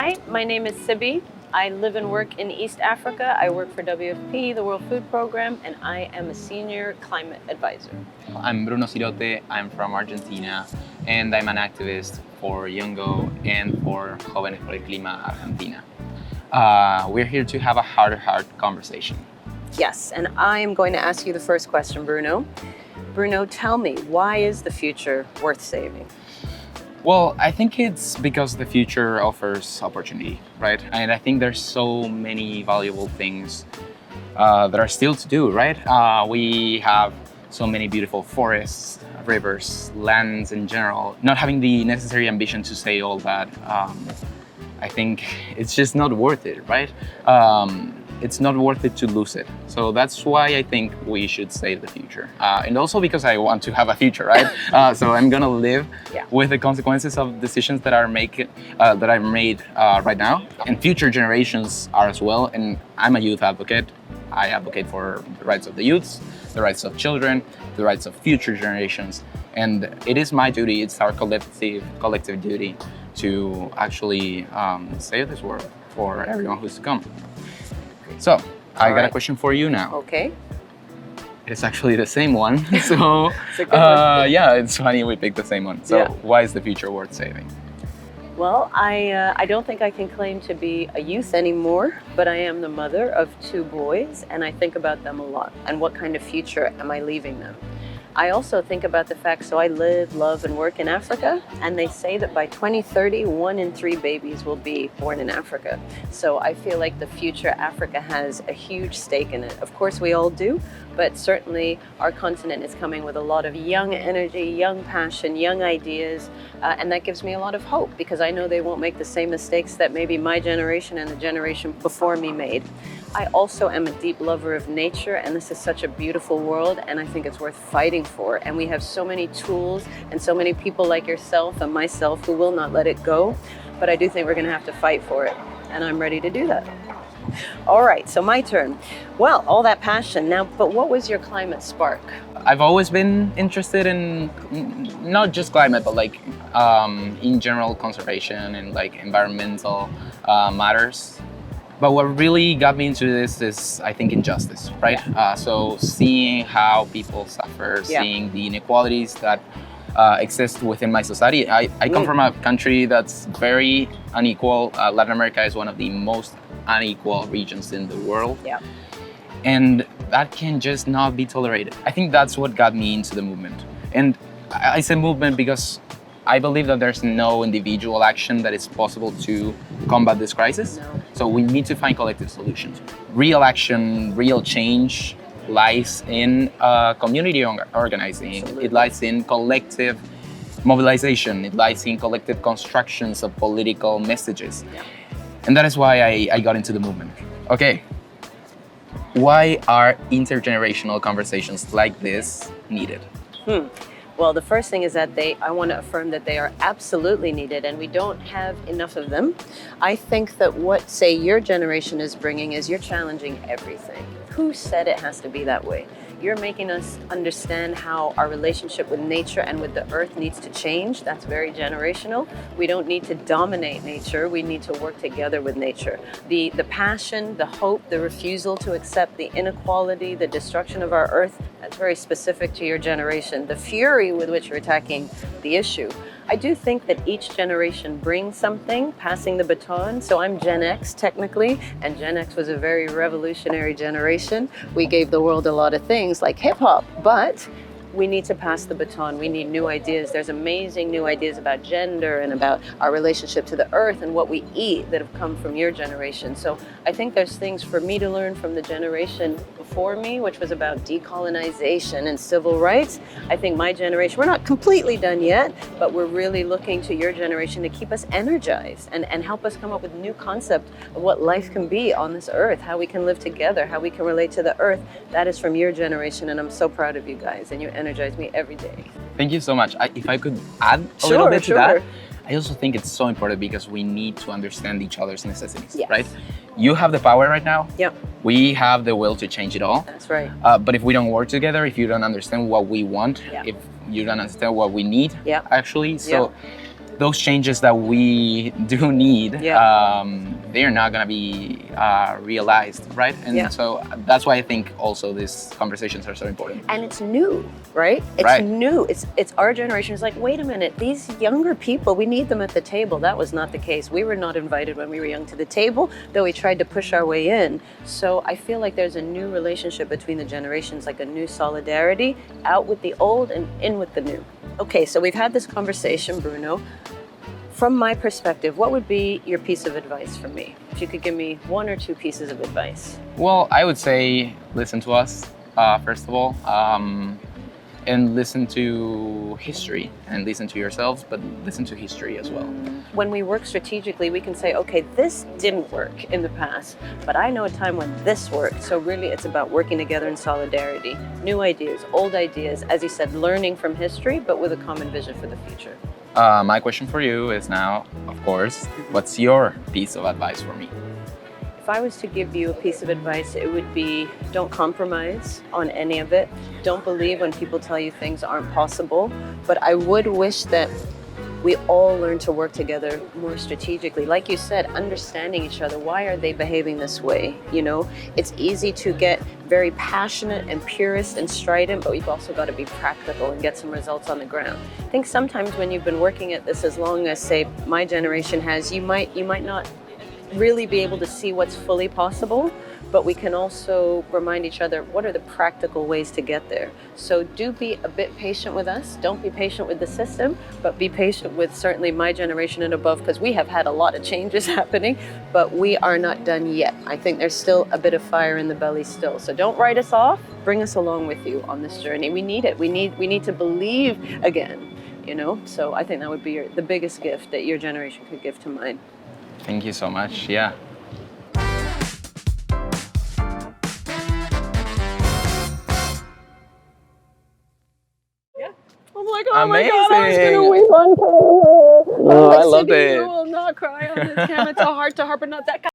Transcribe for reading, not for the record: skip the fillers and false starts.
Hi, my name is Sibi. I live and work in East Africa. I work for WFP, the World Food Program, and I am a senior climate advisor. I'm Bruno Cirote, I'm from Argentina, and I'm an activist for Youngo and for Jóvenes por el Clima Argentina. We're here to have a heart-to-heart conversation. Yes, and I am going to ask you the first question, Bruno. Bruno, tell me, why is the future worth saving? Well, I think it's because the future offers opportunity, right? And I think there's so many valuable things that are still to do, right? We have so many beautiful forests, rivers, lands in general. Not having the necessary ambition to say all that, I think it's just not worth it, right? It's not worth it to lose it. So that's why I think we should save the future. And also because I want to have a future, right? So I'm gonna live with the consequences of decisions that I've made right now. And future generations are as well. And I'm a youth advocate. I advocate for the rights of the youths, the rights of children, the rights of future generations. And it is my duty, it's our collective duty to actually save this world for everyone who's to come. So, I got a question for you now. Okay. It's actually the same one. So, It's a good one. yeah, it's funny we picked the same one. So, why is the future worth saving? Well, I don't think I can claim to be a youth anymore, but I am the mother of 2 boys, and I think about them a lot. And what kind of future am I leaving them? I also think about the fact, so I live, love, and work in Africa, and they say that by 2030, 1 in 3 babies will be born in Africa. So I feel like the future Africa has a huge stake in it. Of course, we all do, but certainly our continent is coming with a lot of young energy, young passion, young ideas, and that gives me a lot of hope because I know they won't make the same mistakes that maybe my generation and the generation before me made. I also am a deep lover of nature, and this is such a beautiful world, and I think it's worth fighting for. And we have so many tools and so many people like yourself and myself who will not let it go, but I do think we're going to have to fight for it, and I'm ready to do that. All right, so my turn. Well, all that passion now, but what was your climate spark? I've always been interested in not just climate, but like in general conservation and like environmental matters. But what really got me into this is, I think, injustice, right? So seeing how people suffer, seeing the inequalities that exist within my society. I come from a country that's very unequal. Latin America is one of the most unequal regions in the world. And that can just not be tolerated. I think that's what got me into the movement. And I say movement because I believe that there's no individual action that is possible to combat this crisis. So we need to find collective solutions. Real action, real change lies in community organizing. Absolutely. It lies in collective mobilization. It lies in collective constructions of political messages. And that is why I got into the movement. Okay, why are intergenerational conversations like this needed? Well, the first thing is that I want to affirm that they are absolutely needed, and we don't have enough of them. I think that what, say, your generation is bringing is you're challenging everything. Who said it has to be that way? You're making us understand how our relationship with nature and with the earth needs to change. That's very generational. We don't need to dominate nature. We need to work together with nature. The passion, the hope, the refusal to accept the inequality, the destruction of our earth, that's very specific to your generation. The fury with which you're attacking the issue. I do think that each generation brings something, passing the baton. So I'm Gen X technically, and Gen X was a very revolutionary generation. We gave the world a lot of things like hip hop, but we need to pass the baton. We need new ideas. There's amazing new ideas about gender and about our relationship to the earth and what we eat that have come from your generation. So I think there's things for me to learn from the generation before me, which was about decolonization and civil rights. I think my generation, we're not completely done yet, but we're really looking to your generation to keep us energized and help us come up with new concept of what life can be on this earth, how we can live together, how we can relate to the earth. That is from your generation, and I'm so proud of you guys, and you energize me every day. Thank you so much. If I could add a little bit to that, I also think it's so important because we need to understand each other's necessities, right? You have the power right now. We have the will to change it all. That's right. But if we don't work together, if you don't understand what we want, if you don't understand what we need, actually, so those changes that we do need, Yeah. they are not going to be realized, right? And Yeah. so that's why I think also these conversations are so important. And it's new, right? It's Right. new. It's our generation is like, wait a minute, these younger people, we need them at the table. That was not the case. We were not invited when we were young to the table, though we tried to push our way in. So I feel like there's a new relationship between the generations, like a new solidarity, out with the old and in with the new. Okay, so we've had this conversation, Bruno. From my perspective, what would be your piece of advice for me? If you could give me one or two pieces of advice. Well, I would say listen to us, first of all, and listen to history and listen to yourselves, but listen to history as well. When we work strategically, we can say, okay, this didn't work in the past, but I know a time when this worked. So really it's about working together in solidarity, new ideas, old ideas, as you said, learning from history, but with a common vision for the future. My question for you is now, of course, what's your piece of advice for me? If I was to give you a piece of advice, it would be don't compromise on any of it. Don't believe when people tell you things aren't possible. But I would wish that we all learn to work together more strategically. Like you said, understanding each other. Why are they behaving this way? You know, it's easy to get very passionate and purist and strident, but we've also got to be practical and get some results on the ground. I think sometimes when you've been working at this as long as, say, my generation has, you might not really be able to see what's fully possible, but we can also remind each other what are the practical ways to get there. So do be a bit patient with us. Don't be patient with the system, but be patient with certainly my generation and above, because we have had a lot of changes happening, but we are not done yet. I think there's still a bit of fire in the belly still. So don't write us off. Bring us along with you on this journey. We need it. We need to believe again, you know? So I think that would be the biggest gift that your generation could give to mine. Thank you so much. Yeah. I'm like, oh my God, I was Amazing. gonna weep on camera. Oh, I Like, loved Sydney, it. you will not cry on this camera. It's a heart to heart, but not that kind.